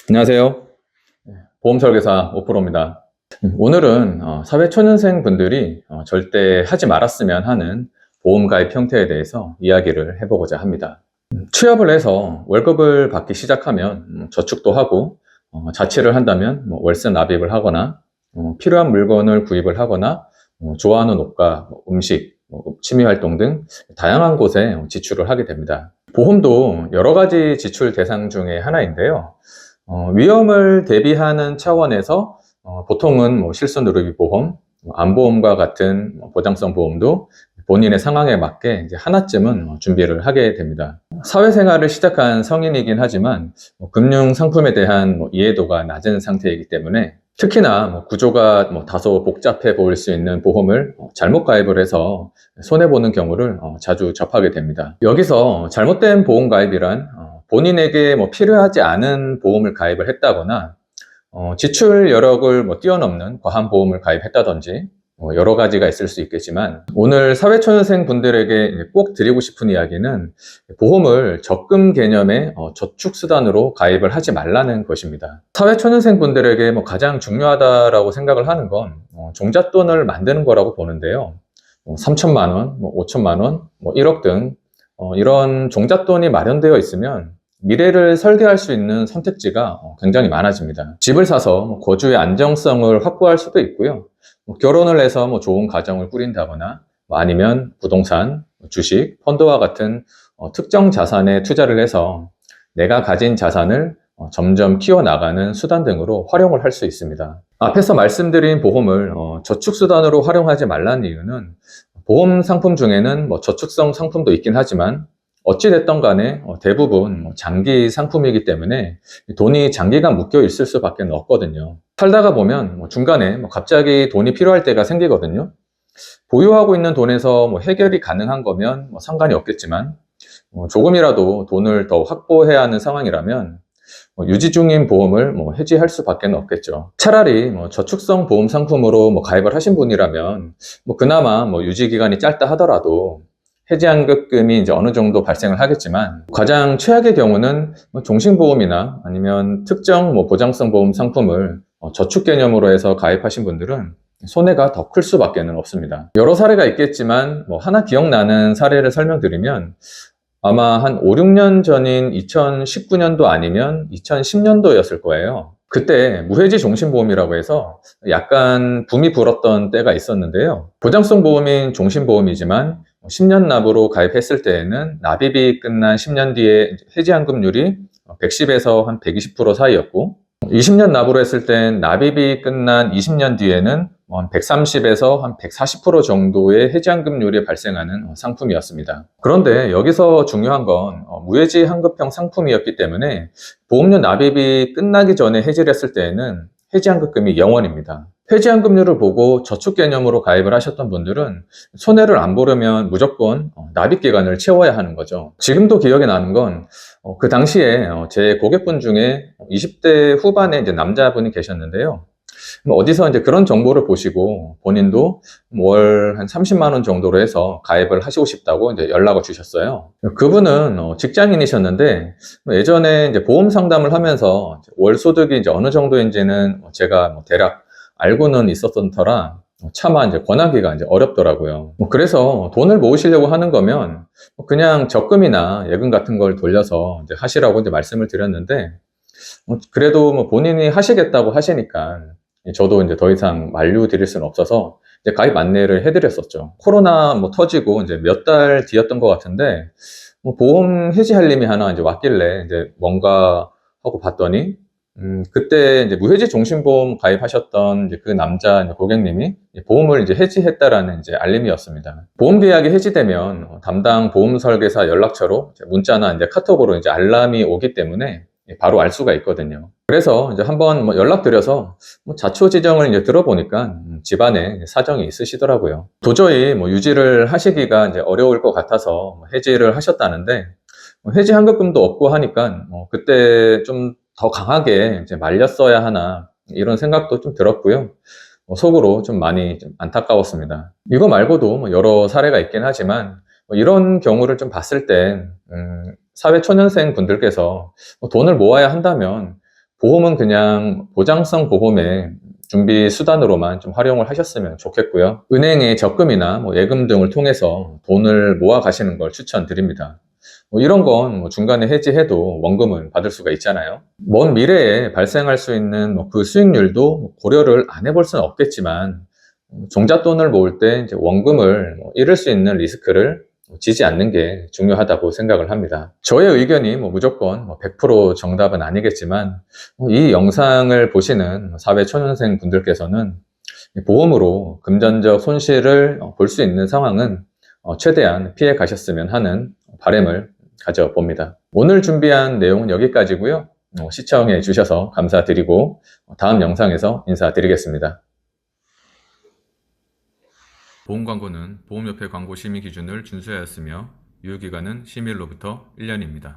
안녕하세요. 보험설계사 오프로입니다. 오늘은 사회초년생 분들이 절대 하지 말았으면 하는 보험 가입 형태에 대해서 이야기를 해보고자 합니다. 취업을 해서 월급을 받기 시작하면 저축도 하고 자취를 한다면 월세 납입을 하거나 필요한 물건을 구입을 하거나 좋아하는 옷과 음식, 취미활동 등 다양한 곳에 지출을 하게 됩니다. 보험도 여러 가지 지출 대상 중에 하나인데요. 위험을 대비하는 차원에서 보통은 실손의료비 보험, 안보험과 같은 보장성 보험도 본인의 상황에 맞게 이제 하나쯤은 준비를 하게 됩니다. 사회생활을 시작한 성인이긴 하지만 금융 상품에 대한 이해도가 낮은 상태이기 때문에 특히나 구조가 다소 복잡해 보일 수 있는 보험을 잘못 가입을 해서 손해보는 경우를 자주 접하게 됩니다. 여기서 잘못된 보험 가입이란 본인에게 필요하지 않은 보험을 가입을 했다거나 지출 여력을 뛰어넘는 과한 보험을 가입했다든지 여러 가지가 있을 수 있겠지만, 오늘 사회초년생 분들에게 꼭 드리고 싶은 이야기는 보험을 적금 개념의 저축수단으로 가입을 하지 말라는 것입니다. 사회초년생 분들에게 가장 중요하다고 생각을 하는 건 종잣돈을 만드는 거라고 보는데요. 3천만 원, 5천만 원, 1억 등 이런 종잣돈이 마련되어 있으면 미래를 설계할 수 있는 선택지가 굉장히 많아집니다. 집을 사서 거주의 안정성을 확보할 수도 있고요. 결혼을 해서 좋은 가정을 꾸린다거나 아니면 부동산, 주식, 펀드와 같은 특정 자산에 투자를 해서 내가 가진 자산을 점점 키워나가는 수단 등으로 활용을 할 수 있습니다. 앞에서 말씀드린 보험을 저축수단으로 활용하지 말라는 이유는 보험 상품 중에는 저축성 상품도 있긴 하지만 어찌됐든 간에 대부분 장기 상품이기 때문에 돈이 장기간 묶여 있을 수밖에 없거든요. 살다가 보면 중간에 갑자기 돈이 필요할 때가 생기거든요. 보유하고 있는 돈에서 해결이 가능한 거면 상관이 없겠지만 조금이라도 돈을 더 확보해야 하는 상황이라면 유지 중인 보험을 해지할 수밖에 없겠죠. 차라리 저축성 보험 상품으로 가입을 하신 분이라면 그나마 유지 기간이 짧다 하더라도 해지환급금이 이제 어느 정도 발생을 하겠지만, 가장 최악의 경우는 종신보험이나 아니면 특정 보장성 보험 상품을 저축 개념으로 해서 가입하신 분들은 손해가 더 클 수밖에 없습니다. 여러 사례가 있겠지만 하나 기억나는 사례를 설명드리면, 아마 한 5, 6년 전인 2019년도 아니면 2010년도였을 거예요. 그때 무해지 종신보험이라고 해서 약간 붐이 불었던 때가 있었는데요. 보장성 보험인 종신보험이지만 10년 납으로 가입했을 때에는 납입이 끝난 10년 뒤에 해지환급률이 110에서 한 120% 사이였고, 20년 납으로 했을 땐 납입이 끝난 20년 뒤에는 한 130에서 한 140% 정도의 해지환급률이 발생하는 상품이었습니다. 그런데 여기서 중요한 건 무해지 환급형 상품이었기 때문에 보험료 납입이 끝나기 전에 해지를 했을 때에는 해지환급금이 0원입니다. 해지환급률을 보고 저축 개념으로 가입을 하셨던 분들은 손해를 안 보려면 무조건 납입 기간을 채워야 하는 거죠. 지금도 기억에 나는 건 그 당시에 제 고객분 중에 20대 후반에 이제 남자분이 계셨는데요. 어디서 이제 그런 정보를 보시고 본인도 월 한 30만 원 정도로 해서 가입을 하시고 싶다고 이제 연락을 주셨어요. 그분은 직장인이셨는데 예전에 이제 보험 상담을 하면서 월 소득이 이제 어느 정도인지는 제가 대략 알고는 있었던 터라 차마 이제 권하기가 이제 어렵더라고요. 그래서 돈을 모으시려고 하는 거면 그냥 적금이나 예금 같은 걸 돌려서 이제 하시라고 이제 말씀을 드렸는데, 그래도 본인이 하시겠다고 하시니까 저도 이제 더 이상 만류 드릴 수는 없어서 이제 가입 안내를 해드렸었죠. 코로나 터지고 이제 몇 달 뒤였던 것 같은데 보험 해지할 님이 하나 이제 왔길래 이제 뭔가 하고 봤더니 그때 이제 무해지 종신보험 가입하셨던 이제 그 남자 이제 고객님이 보험을 이제 해지했다라는 이제 알림이었습니다. 보험 계약이 해지되면 담당 보험 설계사 연락처로 문자나 이제 카톡으로 이제 알람이 오기 때문에 바로 알 수가 있거든요. 그래서 이제 한번 연락드려서 자초지정을 이제 들어보니까 집안에 사정이 있으시더라고요. 도저히 유지를 하시기가 이제 어려울 것 같아서 해지를 하셨다는데, 해지 환급금도 없고 하니까 그때 좀 더 강하게 이제 말렸어야 하나 이런 생각도 좀 들었고요. 속으로 좀 많이 좀 안타까웠습니다. 이거 말고도 여러 사례가 있긴 하지만 이런 경우를 좀 봤을 때 사회 초년생 분들께서 돈을 모아야 한다면 보험은 그냥 보장성 보험의 준비 수단으로만 좀 활용을 하셨으면 좋겠고요. 은행의 적금이나 예금 등을 통해서 돈을 모아 가시는 걸 추천드립니다. 이런 건 중간에 해지해도 원금을 받을 수가 있잖아요. 먼 미래에 발생할 수 있는 그 수익률도 고려를 안 해볼 수는 없겠지만, 종잣돈을 모을 때 이제 원금을 잃을 수 있는 리스크를 지지 않는 게 중요하다고 생각을 합니다. 저의 의견이 무조건 100% 정답은 아니겠지만, 이 영상을 보시는 사회초년생 분들께서는 보험으로 금전적 손실을 볼 수 있는 상황은 최대한 피해 가셨으면 하는 바람을 가져봅니다. 오늘 준비한 내용은 여기까지고요. 시청해 주셔서 감사드리고 다음 영상에서 인사드리겠습니다. 보험 광고는 보험협회 광고 심의 기준을 준수하였으며 유효기간은 심의일로부터 1년입니다.